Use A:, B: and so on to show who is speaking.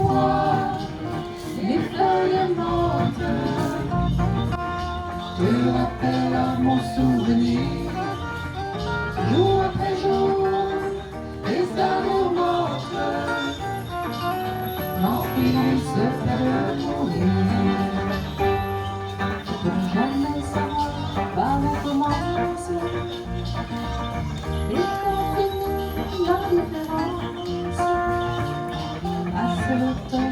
A: fois les feuilles mortes te rappellent à mon souvenir, jour après jour, les amours mortes n'en finissent pas de mourir. Pour jamais savoir par où commencer et quand finit la différence, passe le temps.